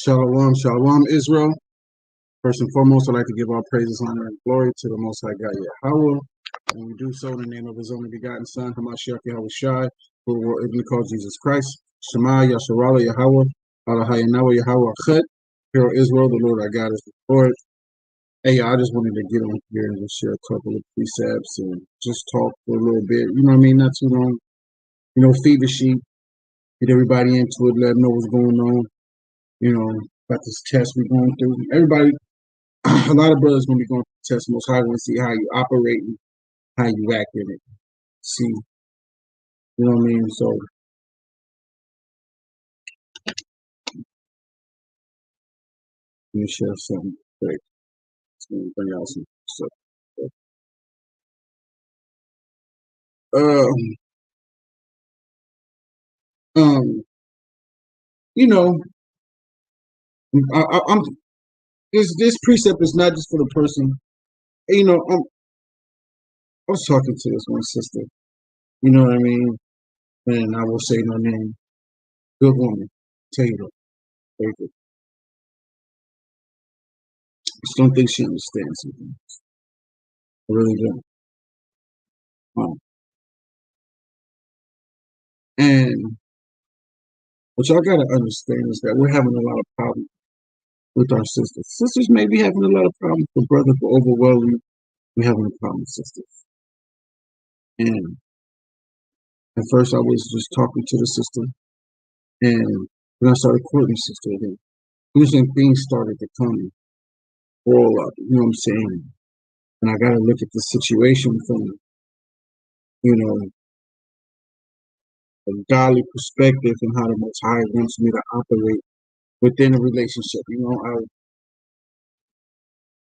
Shalom, shalom, Israel. First and foremost, I'd like to give all praises, honor, and glory to the Most High God, Yahweh. And we do so in the name of His only begotten Son, Hamashiach Yahweh Shai, who will even call Jesus Christ. Shema, Yasharala, Yahweh, Alahayanawa, Yahweh, Chet. Hear, Israel, the Lord our God is the Lord. Hey, I just wanted to get on here and just share a couple of precepts and just talk for a little bit. You know what I mean? Not too long. Fever sheet, get everybody into it, let them know what's going on. About this test we're going through. Everybody, a lot of brothers gonna be going through the test. Most High want to see how you operate and how you act in it. See, you know what I mean? So let me share something quick. It's gonna bring out some stuff. Um, um, you know, I'm this precept is not just for the person. I was talking to this one sister. You know what I mean? And I will say no name. Good woman. Tell you though, very good. I just don't think she understands something. I really don't. And what y'all gotta understand is that we're having a lot of problems with our sisters. Sisters may be having a lot of problems, but brothers are overwhelming. We're having a problem with sisters. And at first, I was just talking to the sister, and when I started courting the sister, then things started to come all up. You know what I'm saying? And I got to look at the situation from a godly perspective and how the Most High wants me to operate within a relationship. I've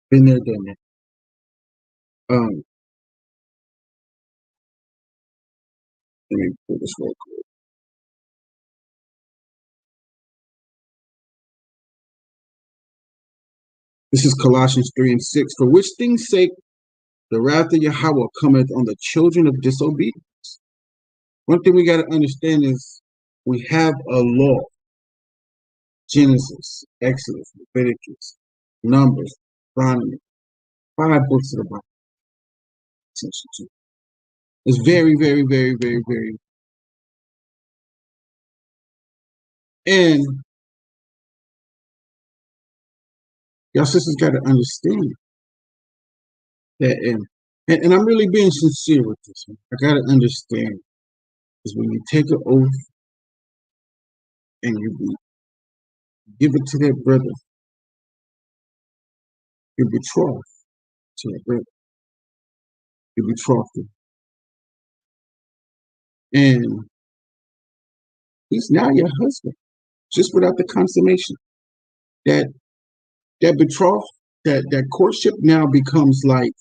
been there, done that. Let me pull this real quick. This is Colossians 3:6. For which things sake the wrath of Yahweh cometh on the children of disobedience. One thing we got to understand is we have a law. Genesis, Exodus, Leviticus, Numbers, Deuteronomy, 5 books of the Bible. It's very, very, very, very, very. And y'all sisters got to understand that. And I'm really being sincere with this one. I got to understand is when you take an oath and you give it to that brother, you're betrothed to that brother. You're betrothed him. And he's now your husband, just without the consummation. That betroth, that courtship now becomes like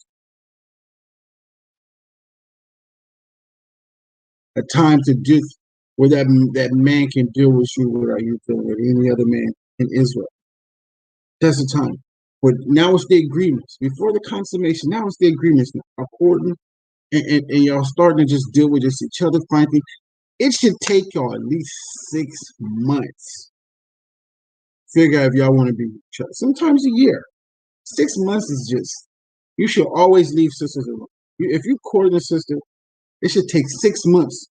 a time to just where that man can deal with you without you dealing with any other man in Israel. That's the time. But now it's the agreements. Before the consummation, now it's the agreements according and y'all starting to just deal with just each other, frankly. It should take y'all at least 6 months. Figure out if y'all want to be with each other. Sometimes a year. 6 months is just, you should always leave sisters alone. If you court a sister, it should take 6 months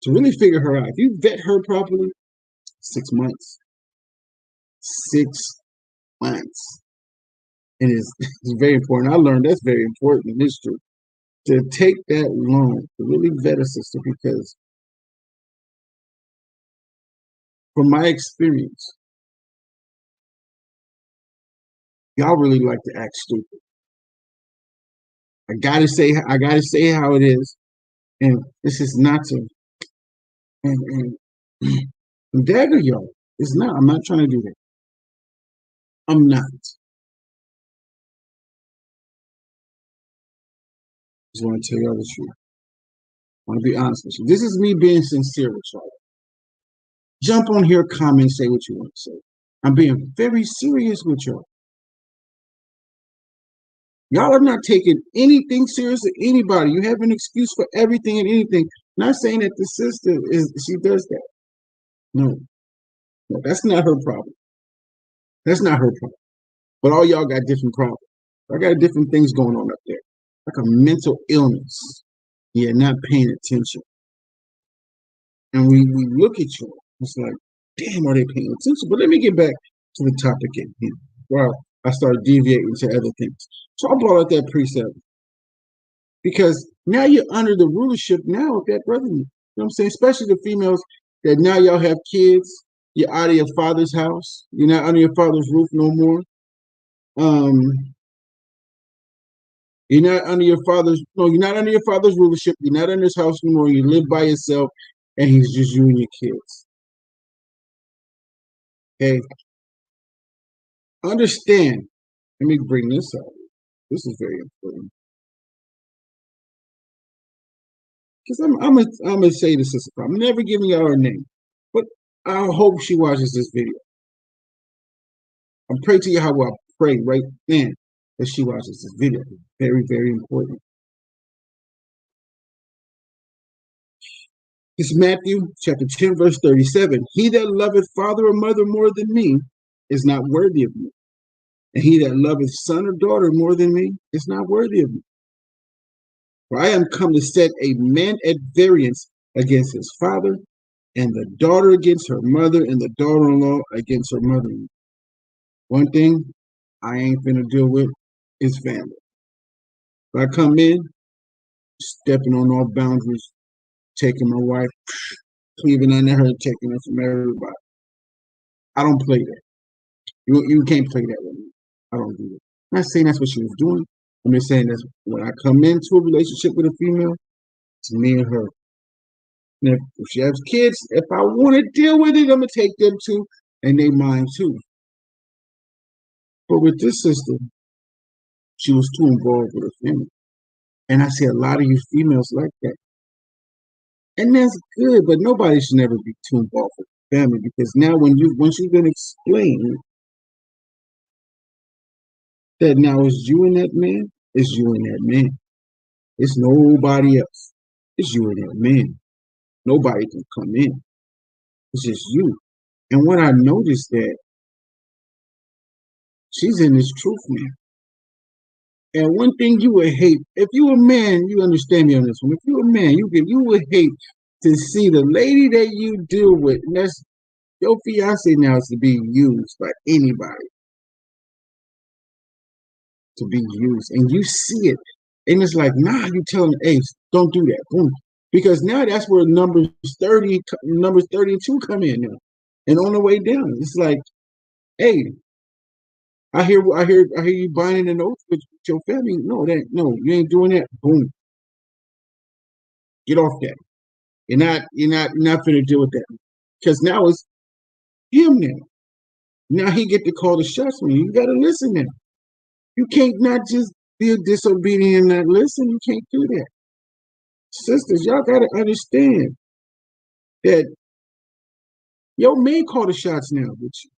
to really figure her out. If you vet her properly, 6 months. 6 months. And it's very important. I learned that's very important in history. To take that long to really vet a sister, because from my experience, y'all really like to act stupid. I gotta say how it is, and this is not to and dagger y'all. It's not. I'm not trying to do that. I'm not. Just want to tell y'all the truth. I want to be honest with you. This is me being sincere with y'all. Jump on here, comment, say what you want to say. I'm being very serious with y'all. Y'all are not taking anything serious to anybody. You have an excuse for everything and anything. Not saying that the sister she does that. No, that's not her problem. That's not her problem. But all y'all got different problems. I got different things going on up there, like a mental illness. Yeah, not paying attention. And we look at you. It's like, damn, are they paying attention? But let me get back to the topic at hand. Wow, I started deviating to other things. So I brought out that precept because now you're under the rulership now of that brother. You know what I'm saying? Especially the females that now y'all have kids. You're out of your father's house. You're not under your father's roof no more. Um, you're not under your father's you're not under your father's rulership. You're not under his house anymore. You live by yourself, and he's just you and your kids. Okay, understand. Let me bring this up. This is very important because I'm gonna say this. I'm never giving y'all her name, but I hope she watches this video. I'm praying to you how I pray right then that she watches this video. Very, very important. It's Matthew chapter 10, verse 37. He that loveth father or mother more than me is not worthy of me. And he that loveth son or daughter more than me is not worthy of me. For I am come to set a man at variance against his father, and the daughter against her mother, and the daughter-in-law against her mother-in-law. One thing I ain't finna deal with is family. If I come in, stepping on all boundaries, taking my wife, cleaving under her, taking her from everybody. I don't play that. You can't play that with me. I don't do it. I'm not saying that's what she was doing. I'm just saying that when I come into a relationship with a female, it's me and her. And if she has kids, if I want to deal with it, I'm gonna take them too, and they mine too. But with this sister, she was too involved with her family. And I see a lot of you females like that. And that's good, but nobody should never be too involved with family because now once you've been explained that now it's you and that man, it's you and that man. It's nobody else. It's you and that man. Nobody can come in. It's just you. And what I noticed that she's in this truth now. And one thing you would hate, if you a man, you understand me on this one. If you a man, you would hate to see the lady that you deal with, and that's your fiance now, is to be used by anybody, to be used, and you see it, and it's like, nah, you telling them, hey, don't do that, boom, because now that's where numbers 32 come in now, and on the way down, it's like, hey, I hear you binding an oath with your family. No, you ain't doing that. Boom, get off that. You're not finna deal with that because now it's him now. Now he get to call the shots on you. You gotta listen now. You can't not just be disobedient and not listen. You can't do that. Sisters, y'all gotta understand that your man call the shots now with you.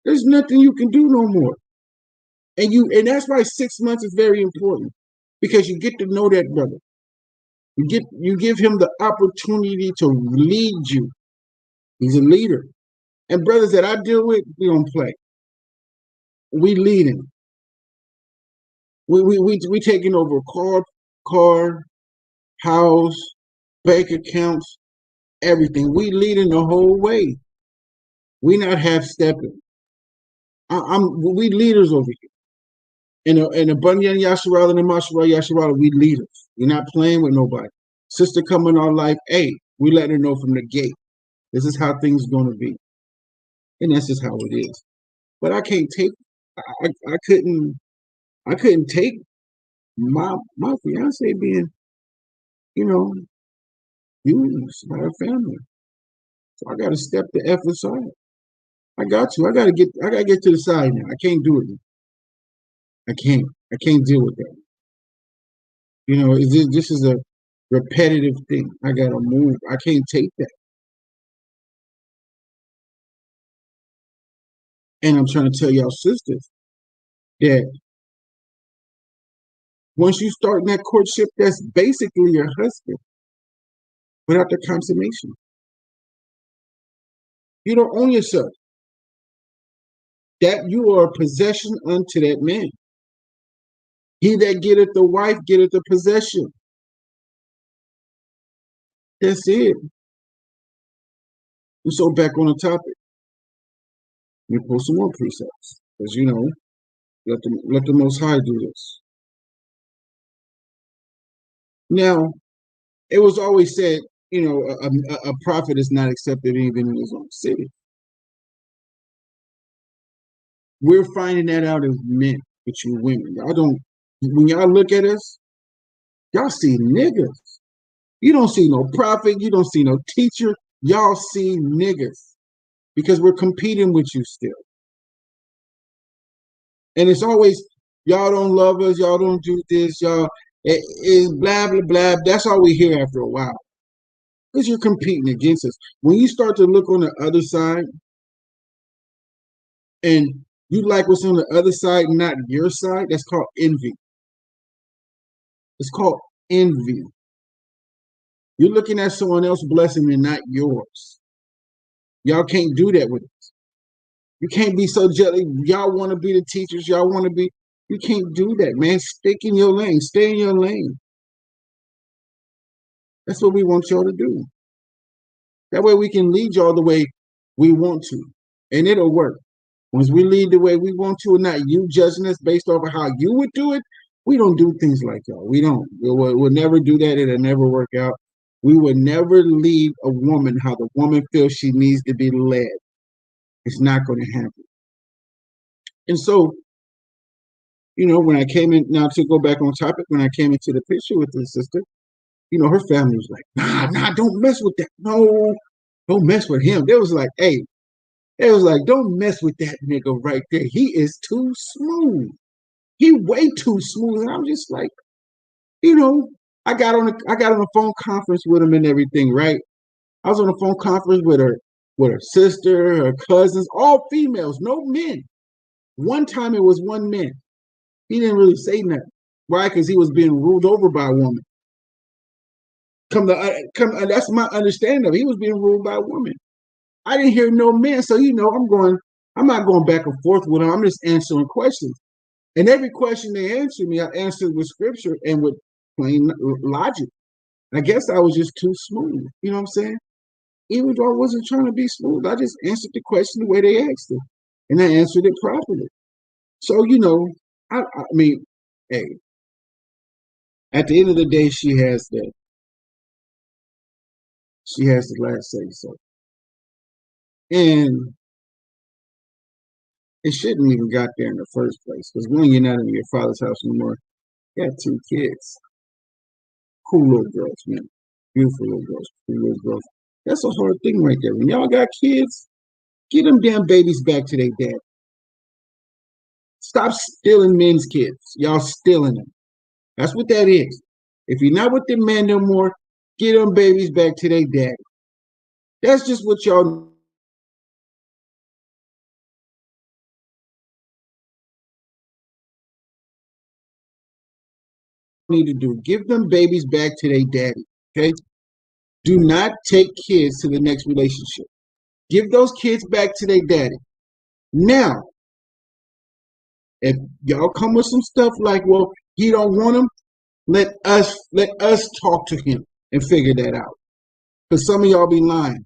There's nothing you can do no more. And that's why 6 months is very important. Because you get to know that brother. You give him the opportunity to lead you. He's a leader. And brothers that I deal with, we don't play. We lead him. We taking over car, house, bank accounts, everything. We leading the whole way. We not half stepping. We leaders over here. In the Bunyan Yasharala and the Masharala Yasharala, we leaders. We're not playing with nobody. Sister come in our life, hey, we let her know from the gate. This is how things gonna be. And that's just how it is. But I can't take I couldn't take my fiance being, you know, used by her family. So I gotta step the F aside. I got to. I gotta get to the side now. I can't do it. I can't. I can't deal with that. This is a repetitive thing. I gotta move. I can't take that. And I'm trying to tell y'all sisters that once you start in that courtship, that's basically your husband without the consummation. You don't own yourself. that you are a possession unto that man. He that getteth the wife getteth the possession. That's it. And so back on the topic, we pull some more precepts. Because let the Most High do this. Now, it was always said, a prophet is not accepted even in his own city. We're finding that out as men, but you women. Y'all don't, when y'all look at us, y'all see niggas. You don't see no prophet, you don't see no teacher, y'all see niggas. Because we're competing with you still. And it's always, y'all don't love us, y'all don't do this, y'all, it's blah, blah, blah. That's all we hear after a while. Because you're competing against us. When you start to look on the other side, and you like what's on the other side, not your side, that's called envy. It's called envy. You're looking at someone else's blessing and not yours. Y'all can't do that with us. You can't be so jealous. Y'all want to be the teachers. Y'all want to be. You can't do that, man. Stick in your lane. Stay in your lane. That's what we want y'all to do. That way we can lead y'all the way we want to. And it'll work. Once we lead the way we want to and not you judging us based off of how you would do it, we don't do things like y'all. We don't. We'll never do that. It'll never work out. We would never lead a woman how the woman feels she needs to be led. It's not going to happen. And so, when I came in, now to go back on topic, when I came into the picture with this sister, her family was like, nah, don't mess with that. No, don't mess with him. They was like, hey, it was like, don't mess with that nigga right there. He is too smooth. He way too smooth. And I'm just like, I got on a phone conference with him and everything, right? I was on a phone conference with her sister, her cousins, all females, no men. One time it was one man. He didn't really say nothing. Why? Because he was being ruled over by a woman. That's my understanding of it. He was being ruled by a woman. I didn't hear no men, so I'm not going back and forth with him. I'm just answering questions. And every question they answered me, I answered with scripture and with plain logic. I guess I was just too smooth. You know what I'm saying? Even though I wasn't trying to be smooth, I just answered the question the way they asked it. And I answered it properly. So, I mean, hey, at the end of the day, she has the last say so. And it shouldn't even got there in the first place. Because when you're not in your father's house anymore, you got two kids. Cool little girls, man. Beautiful little girls. Cool little girls. That's a hard thing right there. When y'all got kids, get them damn babies back to their dad. Stop stealing men's kids. Y'all stealing them. That's what that is. If you're not with the man no more, get them babies back to their daddy. That's just what y'all need to do. Give them babies back to their daddy. Okay? Do not take kids to the next relationship. Give those kids back to their daddy. Now, if y'all come with some stuff like, well, he don't want them, let us talk to him and figure that out. Because some of y'all be lying.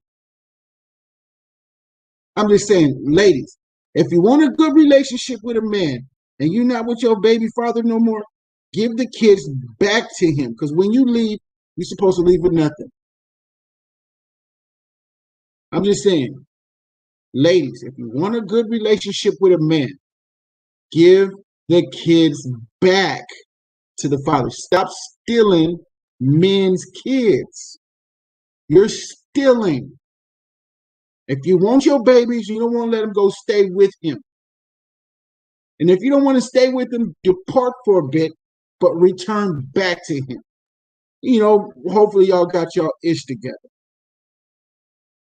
I'm just saying, ladies, if you want a good relationship with a man and you're not with your baby father no more, give the kids back to him. Because when you leave, you're supposed to leave with nothing. I'm just saying, ladies, if you want a good relationship with a man, give the kids back to the father. Stop stealing men's kids. You're stealing. If you want your babies, you don't want to let them go stay with him. And if you don't want to stay with him, depart for a bit, but return back to him. Hopefully y'all got y'all ish together.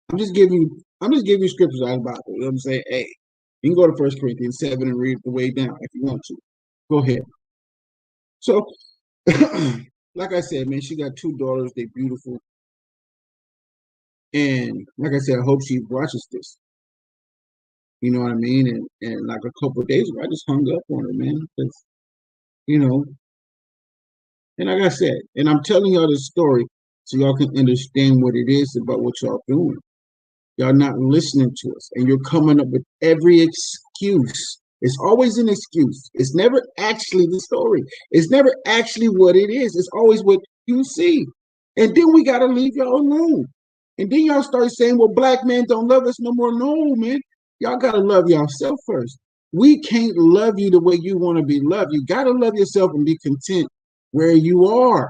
I'm just giving you scriptures out of the Bible. You know what I'm saying? Hey, you can go to 1 Corinthians 7 and read the way down if you want to. Go ahead. So, like I said, man, she got two daughters. They're beautiful. And like I said, I hope she watches this. You know what I mean? And like a couple of days ago, I just hung up on her, man. 'Cause, you know, and like I said, and I'm telling y'all this story so y'all can understand what it is about what y'all doing. Y'all not listening to us, and you're coming up with every excuse. It's always an excuse. It's never actually the story. It's never actually what it is. It's always what you see. And then we gotta leave y'all alone. And then y'all start saying, well, black men don't love us no more. No, man. Y'all gotta love yourself first. We can't love you the way you want to be loved. You gotta love yourself and be content where you are.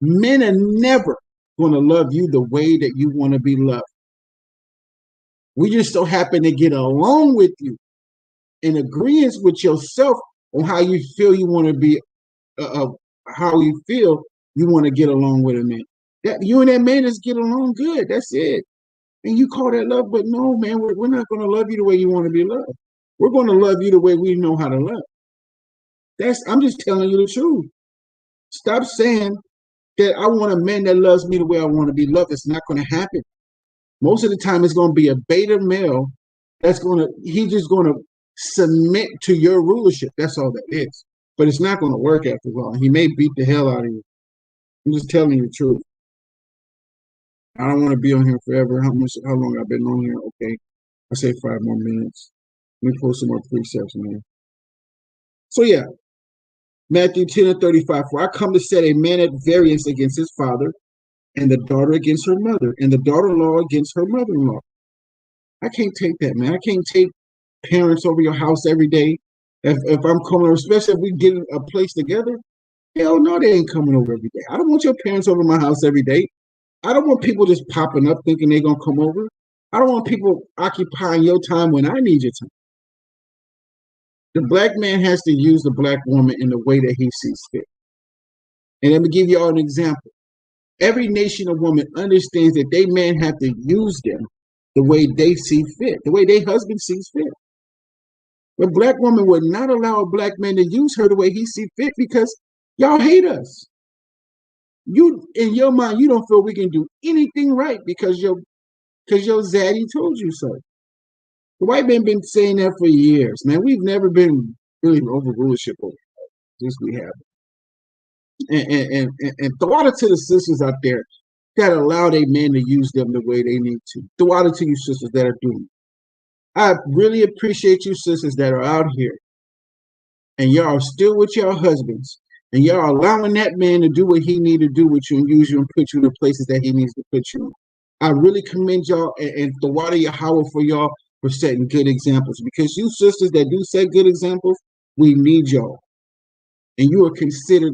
Men are never gonna love you the way that you want to be loved. We just so happen to get along with you in agreement with yourself on how you feel you want to be, how you feel you want to get along with a man. That you and that man just get along good. That's it. And you call that love, but no, man, we're not going to love you the way you want to be loved. We're going to love you the way we know how to love. I'm just telling you the truth. Stop saying that I want a man that loves me the way I want to be loved. It's not going to happen. Most of the time, it's going to be a beta male he's just going to submit to your rulership. That's all that is. But it's not going to work after all. He may beat the hell out of you. I'm just telling you the truth. I don't want to be on here forever. How long I've been on here? Okay. I say 5 more minutes. Let me pull some more precepts, man. So yeah, Matthew 10 and 35. For I come to set a man at variance against his father, and the daughter against her mother, and the daughter-in-law against her mother-in-law. I can't take that, man. I can't take parents over your house every day. If I'm coming, especially if we get a place together, hell no, they ain't coming over every day. I don't want your parents over my house every day. I don't want people just popping up thinking they're gonna come over. I don't want people occupying your time when I need your time. The black man has to use the black woman in the way that he sees fit. And let me give you all an example. Every nation of women understands that they men have to use them the way they see fit, the way their husband sees fit. The black woman would not allow a black man to use her the way he sees fit because y'all hate us. You, in your mind, you don't feel we can do anything right because your zaddy told you so. The white men been saying that for years, man. We've never been really over rulership over this. We have, and throw it to the sisters out there that allow their men to use them the way they need to. Throw it to you sisters that are doing it. I really appreciate you sisters that are out here and y'all are still with your husbands and y'all allowing that man to do what he need to do with you and use you and put you in the places that he needs to put you in. I really commend y'all and the water Yahweh for y'all for setting good examples because you sisters that do set good examples, we need y'all. And you are considered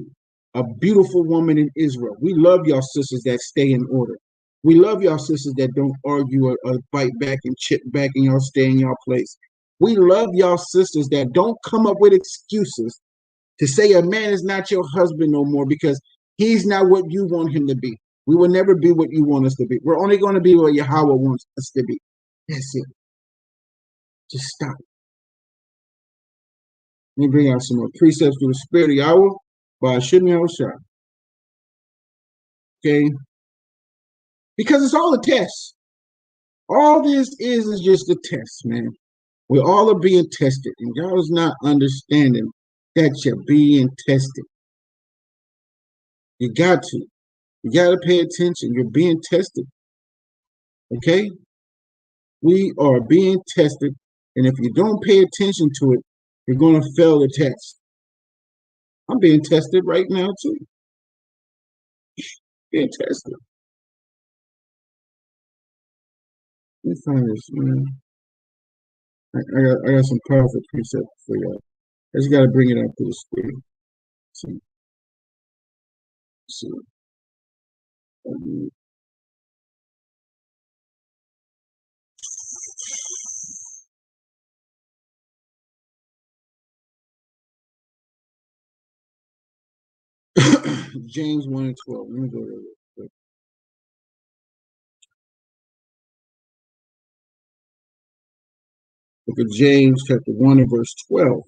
a beautiful woman in Israel. We love y'all sisters that stay in order. We love y'all sisters that don't argue or bite back and chip back and y'all stay in y'all place. We love y'all sisters that don't come up with excuses to say a man is not your husband no more because he's not what you want him to be. We will never be what you want us to be. We're only going to be what Yahweh wants us to be. That's it. Just stop. Let me bring out some more precepts through the spirit of Yahweh by Hashem Yahushua. Okay? Because it's all a test. All this is just a test, man. We all are being tested, and y'all is not understanding that you're being tested. You got to. You got to pay attention. You're being tested. Okay? We are being tested, and if you don't pay attention to it, you're going to fail the test. I'm being tested right now, too. Being tested. Let me find this, man. I got some powerful precepts for y'all. I just got to bring it up to the screen. So, James 1 and 12. Let me go there real quick. Look at James chapter 1 and verse 12.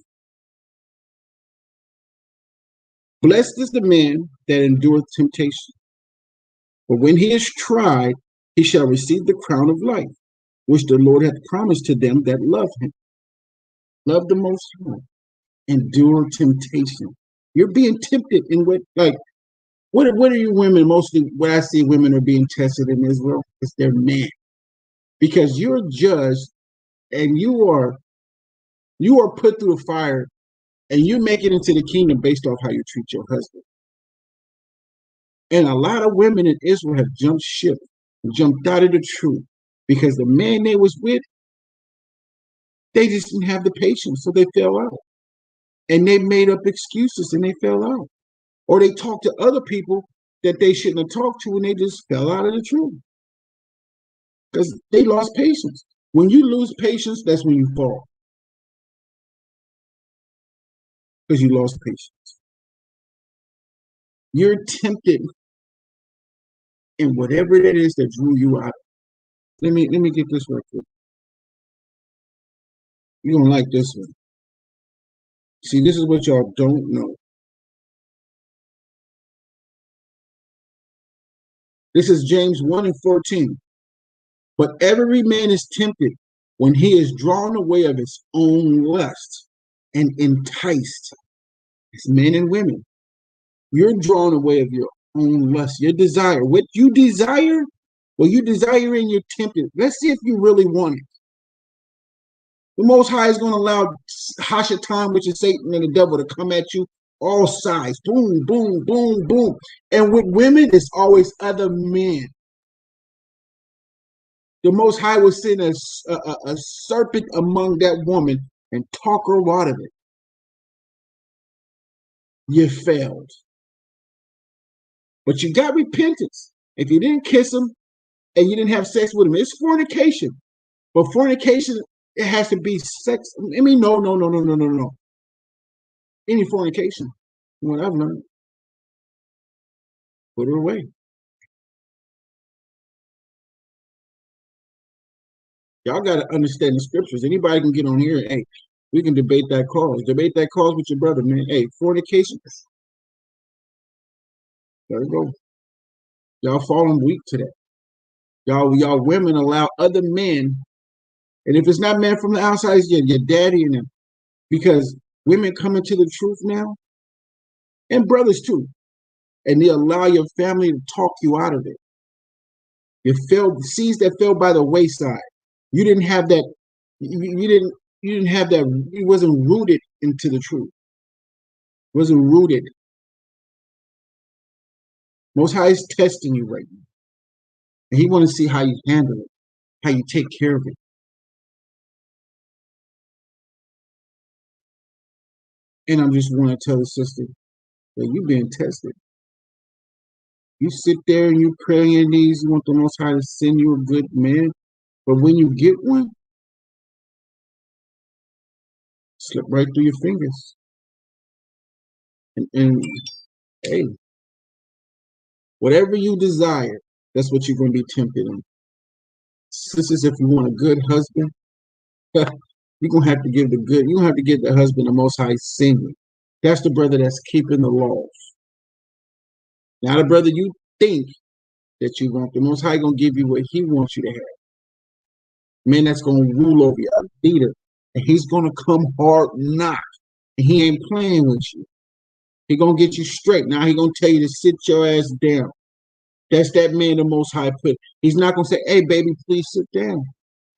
Blessed is the man that endureth temptation, for when he is tried, he shall receive the crown of life, which the Lord hath promised to them that love him. Love the Most High. Endure temptation. You're being tempted in what are you women mostly? What I see women are being tested in Israel is their man, because you're judged and you are put through the fire, and you make it into the kingdom based off how you treat your husband. And a lot of women in Israel have jumped ship, jumped out of the truth, because the man they was with, they just didn't have the patience, so they fell out. And they made up excuses and they fell out. Or they talked to other people that they shouldn't have talked to, and they just fell out of the truth because they lost patience. When you lose patience, that's when you fall, because you lost patience. You're tempted in whatever it is that drew you out. Let me get this right quick. You don't like this one. See, this is what y'all don't know. This is James 1:14. But every man is tempted when he is drawn away of his own lust and enticed. It's men and women. You're drawn away of your own lust, your desire. What you desire, well, you desire and you're tempted. Let's see if you really want it. The Most High is going to allow Hashatan, which is Satan and the devil, to come at you all sides. Boom, boom, boom, boom. And with women, it's always other men. The Most High will send a serpent among that woman and talk her out of it. You failed. But you got repentance. If you didn't kiss him and you didn't have sex with him, it's fornication. But fornication, it has to be sex. I mean, no. Any fornication. What I've learned, put her away. Y'all got to understand the scriptures. Anybody can get on here and, hey, we can debate that cause. Debate that cause with your brother, man. Hey, fornication. There you go. Y'all falling weak to that. Y'all women allow other men, and if it's not men from the outside, it's your daddy and them. Because women come into the truth now, and brothers too, and they allow your family to talk you out of it. You fell seeds that fell by the wayside. You didn't have that. You didn't have that. It wasn't rooted into the truth. It wasn't rooted. Most High is testing you right now, and He want to see how you handle it, how you take care of it. And I just want to tell the sister that you're being tested. You sit there and you pray in these. You want the Most High to send you a good man, but when you get one, slip right through your fingers. And hey, whatever you desire, that's what you're going to be tempted in. Sisters, if you want a good husband, you're going to have to give the good. You're going to have to give the husband the Most High singing. That's the brother that's keeping the laws. Not a brother you think that you want. The Most High going to give you what He wants you to have. Man that's going to rule over you, a leader. And He's going to come hard knock. And He ain't playing with you. He going to get you straight. Now He going to tell you to sit your ass down. That's that man the Most High put. He's not going to say, hey, baby, please sit down.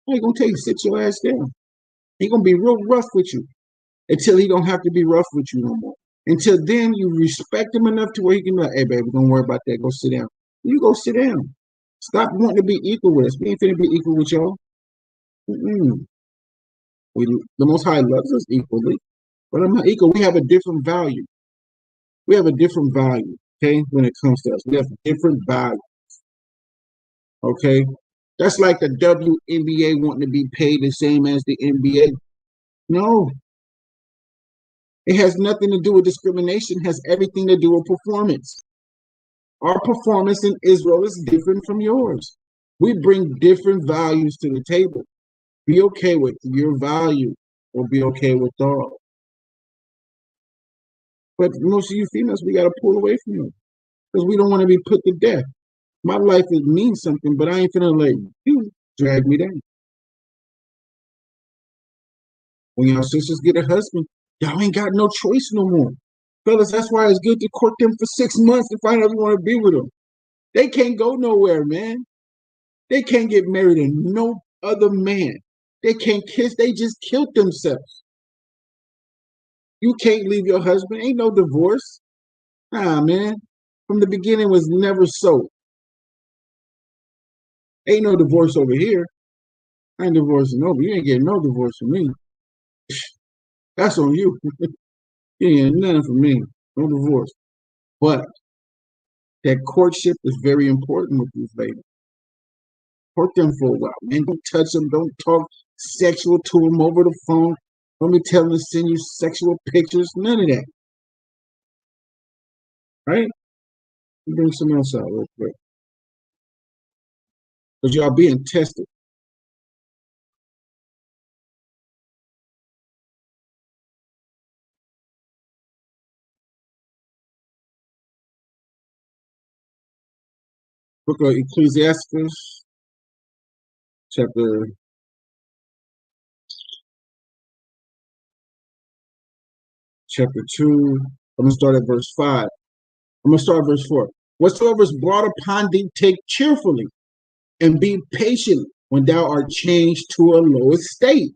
He's going to tell you, sit your ass down. He's going to be real rough with you until He don't have to be rough with you no more. Until then, you respect Him enough to where He can be like, hey, baby, don't worry about that. Go sit down. You go sit down. Stop wanting to be equal with us. We ain't finna be equal with y'all. The Most High loves us equally, but I'm not equal. We have a different value. We have a different value, okay, when it comes to us. We have different value, okay? That's like the WNBA wanting to be paid the same as the NBA. No. It has nothing to do with discrimination. It has everything to do with performance. Our performance in Israel is different from yours. We bring different values to the table. Be okay with your value or be okay with ours. But most of you females, we got to pull away from you because we don't want to be put to death. My life, it means something, but I ain't finna let you drag me down. When your sisters get a husband, y'all ain't got no choice no more. Fellas, that's why it's good to court them for 6 months to find out if you want to be with them. They can't go nowhere, man. They can't get married to no other man. They can't kiss. They just killed themselves. You can't leave your husband. Ain't no divorce. Nah, man. From the beginning was never so. Ain't no divorce over here. I ain't divorcing nobody. You ain't getting no divorce from me. That's on you. You ain't getting nothing from me. No divorce. But that courtship is very important with these ladies. Court them for a while, man. Don't touch them. Don't talk sexual to them over the phone. Don't be telling them to send you sexual pictures. None of that. Right? Bring someone else out real quick. Because y'all being tested. Book of Ecclesiastes, chapter 2. I'm going to start at verse 5. I'm going to start at verse 4. Whatsoever is brought upon thee, take cheerfully, and be patient when thou art changed to a low estate.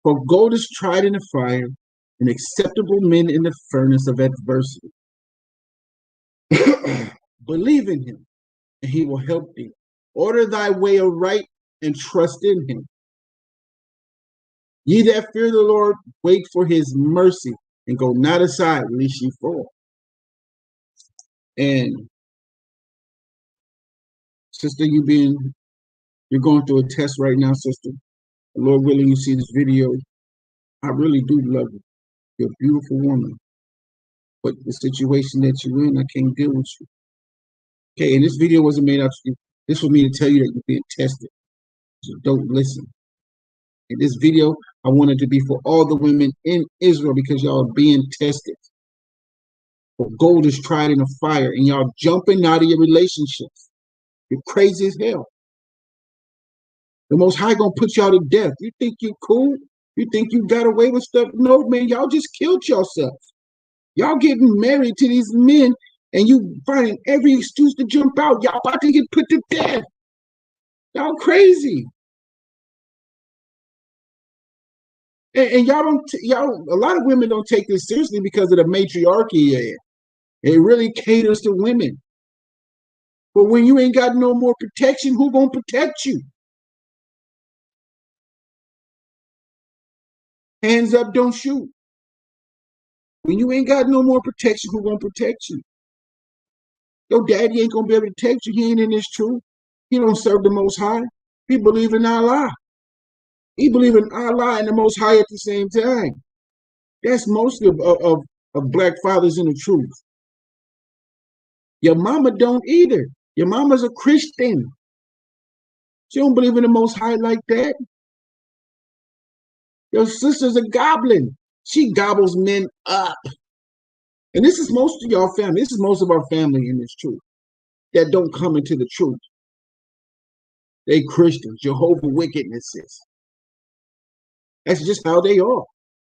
For gold is tried in the fire, and acceptable men in the furnace of adversity. Believe in him, and he will help thee. Order thy way aright, and trust in him. Ye that fear the Lord, wait for his mercy, and go not aside, lest ye fall. And sister, you're going through a test right now, sister. The Lord willing, you see this video. I really do love you. You're a beautiful woman. But the situation that you're in, I can't deal with you. Okay, and this video wasn't made out to you. This was me to tell you that you're being tested. So don't listen. In this video, I wanted to be for all the women in Israel because y'all are being tested. For gold is tried in a fire, and y'all jumping out of your relationships. You're crazy as hell. The Most High gonna put y'all to death. You think you cool? You think you got away with stuff? No, man, y'all just killed yourselves. Y'all getting married to these men, and you finding every excuse to jump out. Y'all about to get put to death. Y'all crazy. And y'all don't, a lot of women don't take this seriously because of the matriarchy. It really caters to women. But when you ain't got no more protection, who gonna protect you? Hands up, don't shoot. When you ain't got no more protection, who gonna protect you? Your daddy ain't gonna be able to protect you. He ain't in this truth. He don't serve the Most High. He believe in Allah. He believe in Allah and the Most High at the same time. That's most of black fathers in the truth. Your mama don't either. Your mama's a Christian. She don't believe in the Most High like that. Your sister's a goblin. She gobbles men up. And this is most of y'all family. This is most of our family in this truth that don't come into the truth. They Christians, Jehovah Wickednesses. That's just how they are.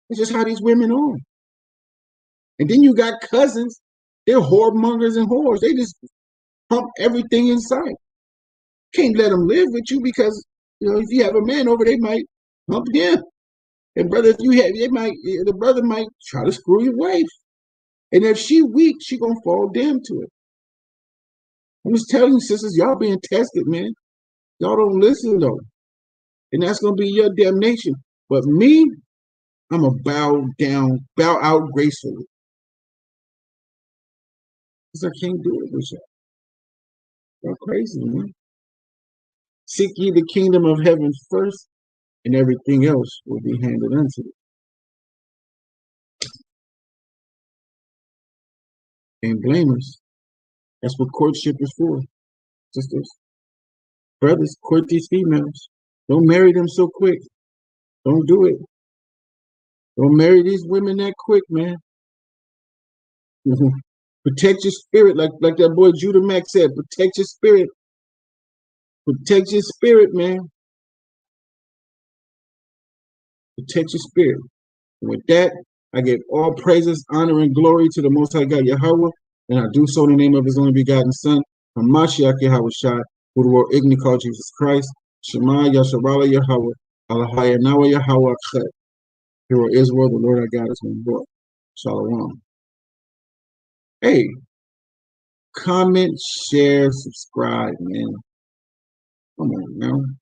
That's just how these women are. And then you got cousins. They're whoremongers and whores. They just pump everything in sight. Can't let them live with you because if you have a man over, they might pump them. And brother, if you have, the brother might try to screw your wife. And if she weak, she gonna fall damn to it. I'm just telling you, sisters, y'all being tested, man. Y'all don't listen though. And that's gonna be your damnation. But me, I'm a bow out gracefully. Because I can't do it with y'all. Y'all crazy, man. Seek ye the kingdom of heaven first, and everything else will be handed unto you. Can't blame us. That's what courtship is for, sisters. Brothers, court these females. Don't marry them so quick. Don't do it. Don't marry these women that quick, man. Protect your spirit, like that boy Judah Mack said. Protect your spirit. Protect your spirit, man. Protect your spirit. And with that, I give all praises, honor, and glory to the Most High God Yahweh, and I do so in the name of His only begotten Son, Hamashiach Yahweh Shai, who the world ignorantly called Jesus Christ, Shema Yasharala Yahweh, Alahaya Nawa Yahweh Achet. Hear, O Israel, the Lord our God is one Lord. Shalom. Hey, comment, share, subscribe, man. Come on, man.